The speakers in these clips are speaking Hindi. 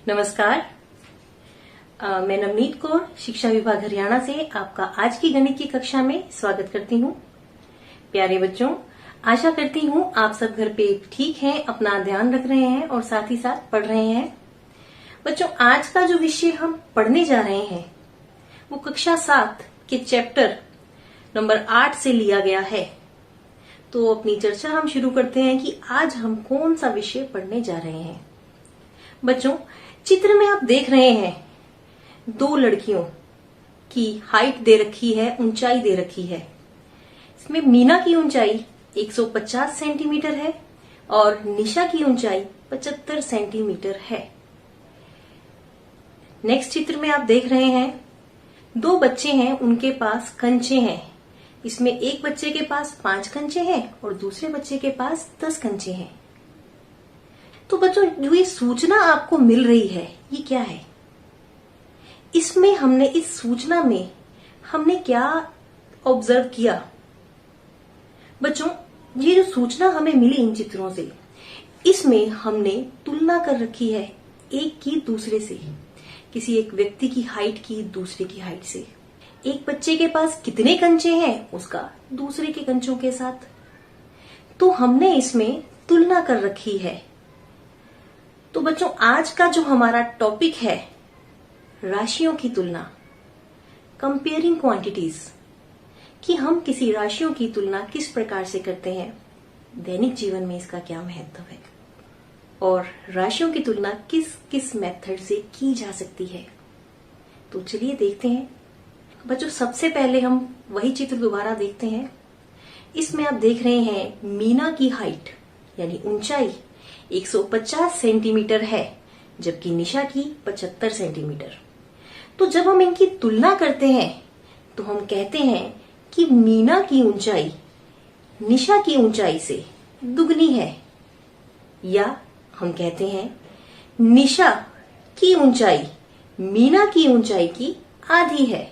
नमस्कार। मैं नवनीत कौर शिक्षा विभाग हरियाणा से आपका आज की गणित की कक्षा में स्वागत करती हूँ। प्यारे बच्चों, आशा करती हूँ आप सब घर पे ठीक हैं, अपना ध्यान रख रहे हैं और साथ ही साथ पढ़ रहे हैं। बच्चों, आज का जो विषय हम पढ़ने जा रहे हैं वो कक्षा 7 के चैप्टर नंबर 8 से लिया गया है। तो अपनी चर्चा हम शुरू करते हैं कि आज हम कौन सा विषय पढ़ने जा रहे हैं। बच्चों, चित्र में आप देख रहे हैं दो लड़कियों की हाइट दे रखी है, ऊंचाई दे रखी है। इसमें मीना की ऊंचाई 150 सेंटीमीटर है और निशा की ऊंचाई 75 सेंटीमीटर है। नेक्स्ट चित्र में आप देख रहे हैं दो बच्चे हैं, उनके पास कंचे हैं। इसमें एक बच्चे के पास 5 कंचे हैं और दूसरे बच्चे के पास 10 कंचे हैं। तो बच्चों, जो ये सूचना आपको मिल रही है ये क्या है? इसमें हमने इस सूचना में हमने क्या ऑब्जर्व किया? बच्चों, ये जो सूचना हमें मिली इन चित्रों से, इसमें हमने तुलना कर रखी है एक की दूसरे से, किसी एक व्यक्ति की हाइट की दूसरे की हाइट से। एक बच्चे के पास कितने कंचे हैं उसका दूसरे के कंचों के साथ, तो हमने इसमें तुलना कर रखी है। तो बच्चों, आज का जो हमारा टॉपिक है राशियों की तुलना, कंपेयरिंग क्वांटिटीज, कि हम किसी राशियों की तुलना किस प्रकार से करते हैं, दैनिक जीवन में इसका क्या महत्व है और राशियों की तुलना किस किस मेथड से की जा सकती है। तो चलिए देखते हैं। बच्चों, सबसे पहले हम वही चित्र दोबारा देखते हैं। इसमें आप देख रहे हैं मीना की हाइट यानी ऊंचाई 150 सेंटीमीटर है, जबकि निशा की 75 सेंटीमीटर। तो जब हम इनकी तुलना करते हैं तो हम कहते हैं कि मीना की ऊंचाई निशा की ऊंचाई से दुगनी है, या हम कहते हैं निशा की ऊंचाई मीना की ऊंचाई की आधी है।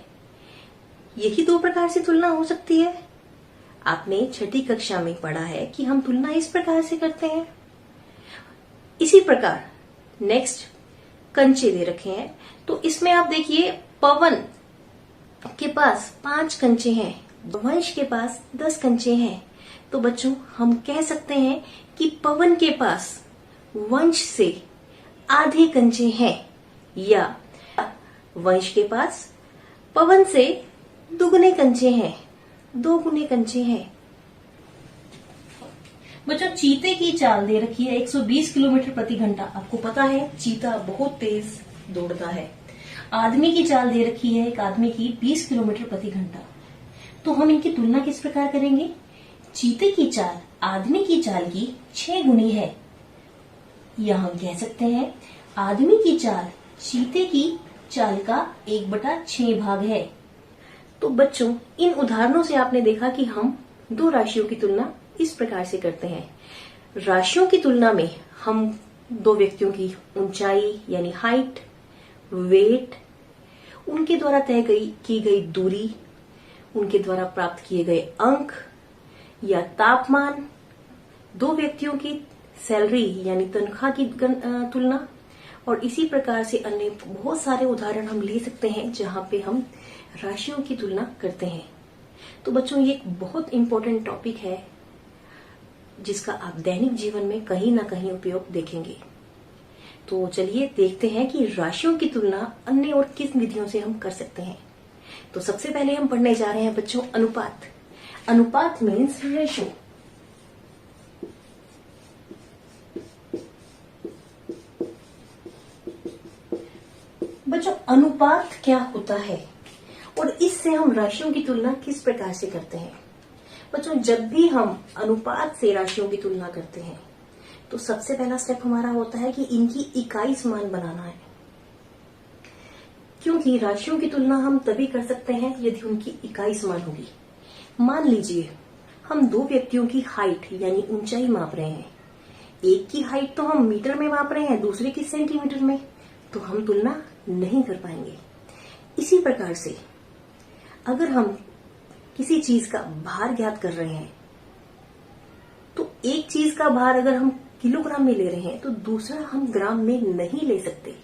यही दो प्रकार से तुलना हो सकती है। आपने छठी कक्षा में पढ़ा है कि हम तुलना इस प्रकार से करते हैं। इसी प्रकार नेक्स्ट कंचे दे रखे हैं, तो इसमें आप देखिए पवन के पास 5 कंचे हैं, वंश के पास 10 कंचे हैं। तो बच्चों, हम कह सकते हैं कि पवन के पास वंश से आधे कंचे हैं, या वंश के पास पवन से दुगने कंचे हैं, 2 गुने कंचे हैं। बच्चों, चीते की चाल दे रखी है 120 किलोमीटर प्रति घंटा। आपको पता है चीता बहुत तेज दौड़ता है। आदमी की चाल दे रखी है एक आदमी की 20 किलोमीटर प्रति घंटा। तो हम इनकी तुलना किस प्रकार करेंगे? चीते की चाल आदमी की चाल की 6 गुनी है, या हम कह सकते हैं आदमी की चाल चीते की चाल का 1/6 भाग है। तो बच्चों, इन उदाहरणों से आपने देखा कि हम दो राशियों की तुलना इस प्रकार से करते हैं। राशियों की तुलना में हम दो व्यक्तियों की ऊंचाई यानी हाइट, वेट, उनके द्वारा तय की गई दूरी, उनके द्वारा प्राप्त किए गए अंक या तापमान, दो व्यक्तियों की सैलरी यानी तनख्वाह की तुलना, और इसी प्रकार से अन्य बहुत सारे उदाहरण हम ले सकते हैं जहां पे हम राशियों की तुलना करते हैं। तो बच्चों, ये एक बहुत इंपॉर्टेंट टॉपिक है जिसका आप दैनिक जीवन में कहीं ना कहीं उपयोग देखेंगे। तो चलिए देखते हैं कि राशियों की तुलना अन्य और किस विधियों से हम कर सकते हैं। तो सबसे पहले हम पढ़ने जा रहे हैं बच्चों अनुपात। अनुपात मीन्स रेशो। बच्चों, अनुपात क्या होता है और इससे हम राशियों की तुलना किस प्रकार से करते हैं? बच्चों, जब भी हम अनुपात से राशियों की तुलना करते हैं तो सबसे पहला स्टेप हमारा होता है कि इनकी इकाई समान बनाना है, क्योंकि राशियों की तुलना हम तभी कर सकते हैं यदि उनकी इकाई समान होगी। मान लीजिए हम दो व्यक्तियों की हाइट यानी ऊंचाई माप रहे हैं। एक की हाइट तो हम मीटर में माप रहे हैं, दूसरे की सेंटीमीटर में, तो हम तुलना नहीं कर पाएंगे। इसी प्रकार से अगर हम किसी चीज का भार ज्ञात कर रहे हैं तो एक चीज का भार अगर हम किलोग्राम में ले रहे हैं तो दूसरा हम ग्राम में नहीं ले सकते।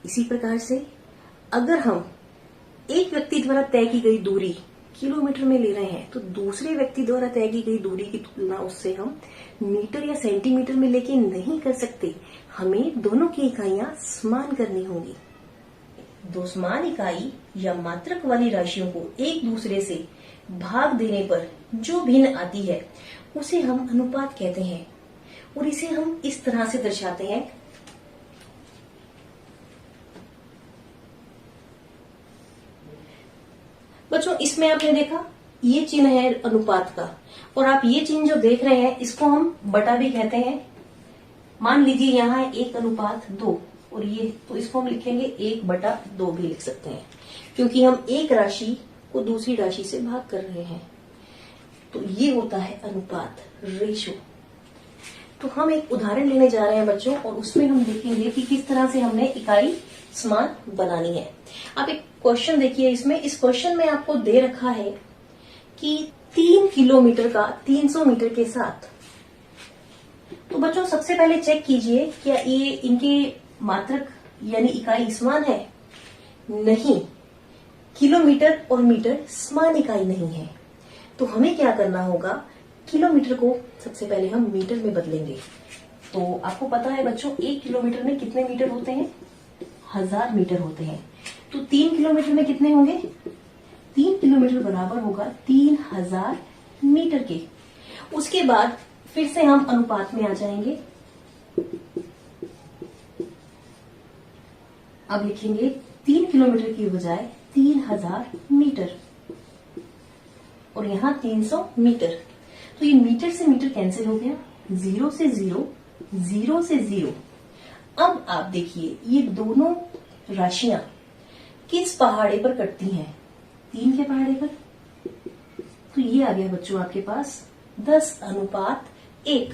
इसी प्रकार से अगर हम एक व्यक्ति द्वारा तय की गई दूरी किलोमीटर में ले रहे हैं तो दूसरे व्यक्ति द्वारा तय की गई दूरी की तुलना उससे हम मीटर या सेंटीमीटर में लेके नहीं कर सकते। हमें दोनों की इकाइयां समान करनी होंगी। दो समान इकाई या मात्रक वाली राशियों को एक दूसरे से भाग देने पर जो भिन्न आती है उसे हम अनुपात कहते हैं और इसे हम इस तरह से दर्शाते हैं। बच्चों, इसमें आपने देखा ये चिन्ह है अनुपात का, और आप ये चिन्ह जो देख रहे हैं इसको हम बटा भी कहते हैं। मान लीजिए यहाँ है 1:2 और ये, तो इसको हम लिखेंगे 1/2 भी लिख सकते हैं, क्योंकि हम एक राशि को दूसरी राशि से भाग कर रहे हैं। तो ये होता है अनुपात, रेशो। तो हम एक उदाहरण लेने जा रहे हैं बच्चों, और उसमें हम देखेंगे कि किस तरह से हमने इकाई समान बनानी है। आप एक क्वेश्चन देखिए, इसमें इस क्वेश्चन में आपको दे रखा है कि 3 किलोमीटर का 300 मीटर के साथ। तो बच्चों, सबसे पहले चेक कीजिए क्या ये इनके मात्रक यानी इकाई समान है? नहीं, किलोमीटर और मीटर समान इकाई नहीं है। तो हमें क्या करना होगा, किलोमीटर को सबसे पहले हम मीटर में बदलेंगे। तो आपको पता है बच्चों, 1 किलोमीटर में कितने मीटर होते हैं? 1000 मीटर होते हैं। तो 3 किलोमीटर में कितने होंगे? 3 किलोमीटर बराबर होगा 3000 मीटर के। उसके बाद फिर से हम अनुपात में आ जाएंगे। अब लिखेंगे 3 किलोमीटर की बजाय 3000 मीटर और यहाँ 300 मीटर। तो ये मीटर से मीटर कैंसिल हो गया, 0 से 0, 0 से 0। अब आप देखिए ये दोनों राशियां किस पहाड़े पर कटती हैं? 3 के पहाड़े पर। तो ये आ गया बच्चों आपके पास 10:1।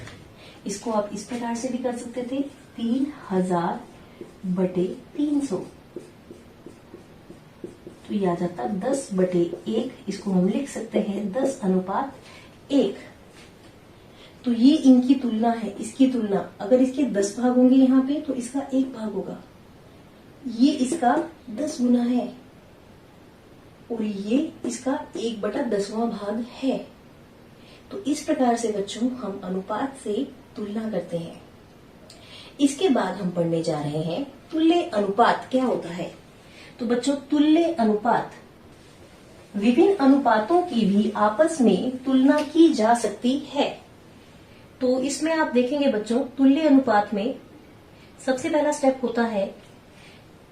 इसको आप इस प्रकार से भी कर सकते थे, 3000/300। तो ये आ जाता 10/1। इसको हम लिख सकते हैं 10:1। तो ये इनकी तुलना है, इसकी तुलना। अगर इसके 10 भाग होंगे यहाँ पे तो इसका 1 भाग होगा। ये इसका 10 गुना है और ये इसका 1/10वां भाग है। तो इस प्रकार से बच्चों हम अनुपात से तुलना करते हैं। इसके बाद हम पढ़ने जा रहे हैं तुल्य अनुपात क्या होता है। तो बच्चों, तुल्य अनुपात, विभिन्न अनुपातों की भी आपस में तुलना की जा सकती है। तो इसमें आप देखेंगे बच्चों, तुल्य अनुपात में सबसे पहला स्टेप होता है,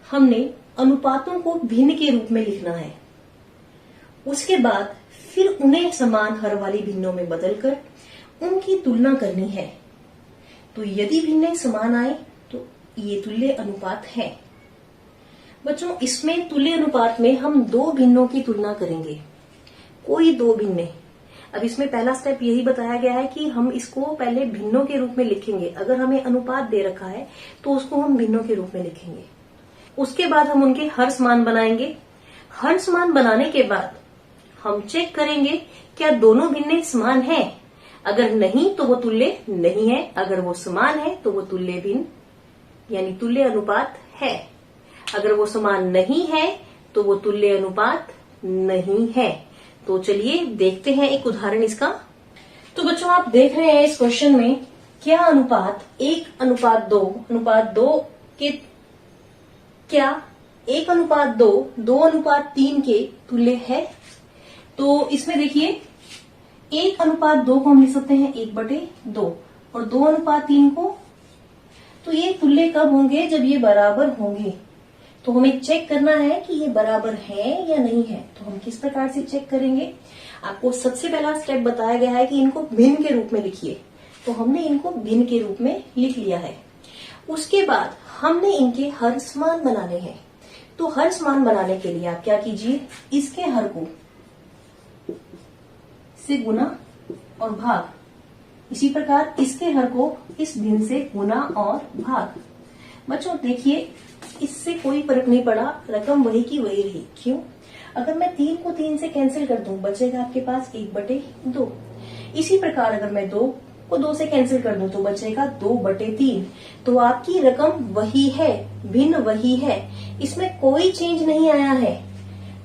हमने अनुपातों को भिन्न के रूप में लिखना है। उसके बाद फिर उन्हें समान हर वाली भिन्नों में बदलकर उनकी तुलना करनी है। तो यदि भिन्नें समान आए तो ये तुल्य अनुपात है। बच्चों, इसमें तुल्य अनुपात में हम 2 भिन्नों की तुलना करेंगे, कोई 2 भिन्ने। अब इसमें पहला स्टेप यही बताया गया है कि हम इसको पहले भिन्नों के रूप में लिखेंगे। अगर हमें अनुपात दे रखा है तो उसको हम भिन्नों के रूप में लिखेंगे। उसके बाद हम उनके हर्ष मान बनाएंगे। हर्ष मान बनाने के बाद हम चेक करेंगे क्या दोनों भिन्ने समान हैं। अगर नहीं तो वो तुल्य नहीं है, अगर वो समान है तो वो तुल्य भिन्न यानी तुल्य अनुपात है। अगर वो समान नहीं है तो वो तुल्य अनुपात नहीं है। तो चलिए देखते हैं एक उदाहरण इसका। तो बच्चों, आप देख रहे हैं इस क्वेश्चन में क्या अनुपात 1:2 के क्या 1:2 2:3 के तुल्य है। तो इसमें देखिए 1:2 को हम लिख सकते हैं 1/2 और 2:3 को। तो ये तुल्य कब होंगे? जब ये बराबर होंगे। तो हमें चेक करना है कि ये बराबर है या नहीं है। तो हम किस प्रकार से चेक करेंगे? आपको सबसे पहला स्टेप बताया गया है कि इनको भिन्न के रूप में लिखिए। तो हमने इनको भिन्न के रूप में लिख लिया है। उसके बाद हमने इनके हर समान बनाने हैं। तो हर समान बनाने के लिए आप क्या कीजिए, इसके हर को से गुना और भाग, इसी प्रकार इसके हर को इस भिन्न से गुना और भाग। बच्चों देखिए, इससे कोई फर्क नहीं पड़ा, रकम वही की वही रही। क्यों? अगर मैं 3 को 3 से कैंसिल कर दूं, बचेगा आपके पास 1/2। इसी प्रकार अगर मैं 2 को 2 से कैंसिल कर दो तो बचेगा 2/3। तो आपकी रकम वही है, भिन्न वही है, इसमें कोई चेंज नहीं आया है।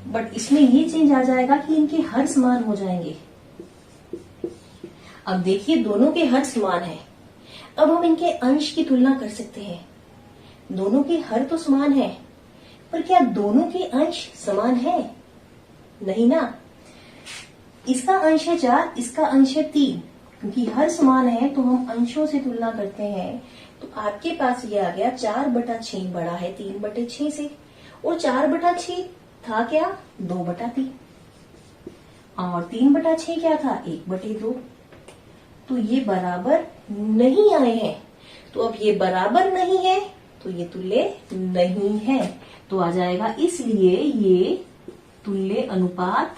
बट इसमें ये चेंज आ जाएगा कि इनके हर समान हो जाएंगे। अब देखिए दोनों के हर समान है। अब हम इनके अंश की तुलना कर सकते हैं। दोनों के हर तो समान है, पर क्या दोनों के अंश समान है? नहीं ना। इसका अंश है 4, इसका अंश है 3। क्योंकि हर समान है तो हम अंशों से तुलना करते हैं। तो आपके पास ये आ गया 4/6 बड़ा है 3/6 से, और 4/6 था क्या? 2/3, और 3/6 क्या था? 1/2। तो ये बराबर नहीं आए हैं। तो अब ये बराबर नहीं है तो ये तुल्य नहीं है। तो आ जाएगा इसलिए ये तुल्य अनुपात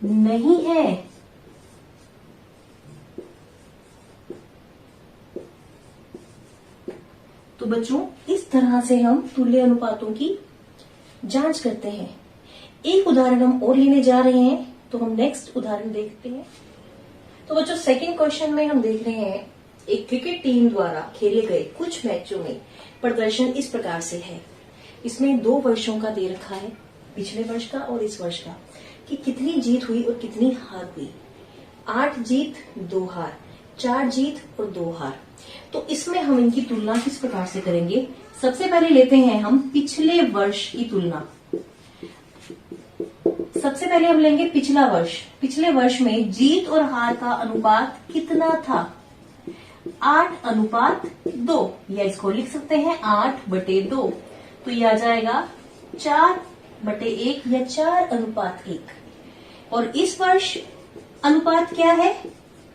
नहीं है। तो बच्चों इस तरह से हम तुल्य अनुपातों की जांच करते हैं। एक उदाहरण हम और लेने जा रहे हैं, तो हम नेक्स्ट उदाहरण देखते हैं। तो बच्चों सेकंड क्वेश्चन में हम देख रहे हैं एक क्रिकेट टीम द्वारा खेले गए कुछ मैचों में प्रदर्शन इस प्रकार से है। इसमें 2 वर्षों का दे रखा है, पिछले वर्ष का और इस वर्ष का, कि कितनी जीत हुई और कितनी हार हुई। 8 जीत 2 हार, 4 जीत और 2 हार। तो इसमें हम इनकी तुलना किस प्रकार से करेंगे? सबसे पहले लेते हैं हम पिछले वर्ष की तुलना। सबसे पहले हम लेंगे पिछला वर्ष। पिछले वर्ष में जीत और हार का अनुपात कितना था? 8:2, या इसको लिख सकते हैं 8/2। तो ये आ जाएगा 4/1 या 4:1। और इस वर्ष अनुपात क्या है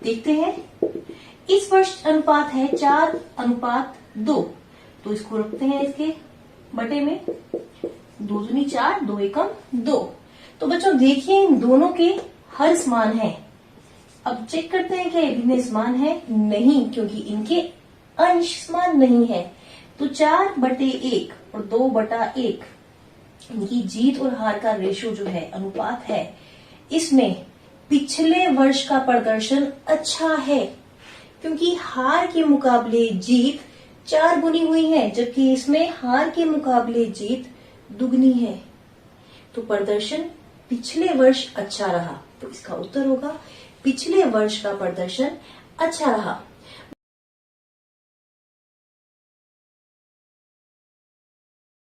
देखते हैं। इस वर्ष अनुपात है 4:2। तो इसको रखते हैं इसके बटे में, 2 दूनी 4, 2 एकम 2। तो बच्चों देखिए इन दोनों के हर समान है। अब चेक करते हैं क्या ये भिन्न समान है? नहीं, क्योंकि इनके अंश समान नहीं है। तो 4/1 और 2/1 इनकी जीत और हार का रेशो जो है, अनुपात है, इसमें पिछले वर्ष का प्रदर्शन अच्छा है, क्योंकि हार के मुकाबले जीत 4 गुनी हुई है, जबकि इसमें हार के मुकाबले जीत दुगनी है। तो प्रदर्शन पिछले वर्ष अच्छा रहा। तो इसका उत्तर होगा पिछले वर्ष का प्रदर्शन अच्छा रहा।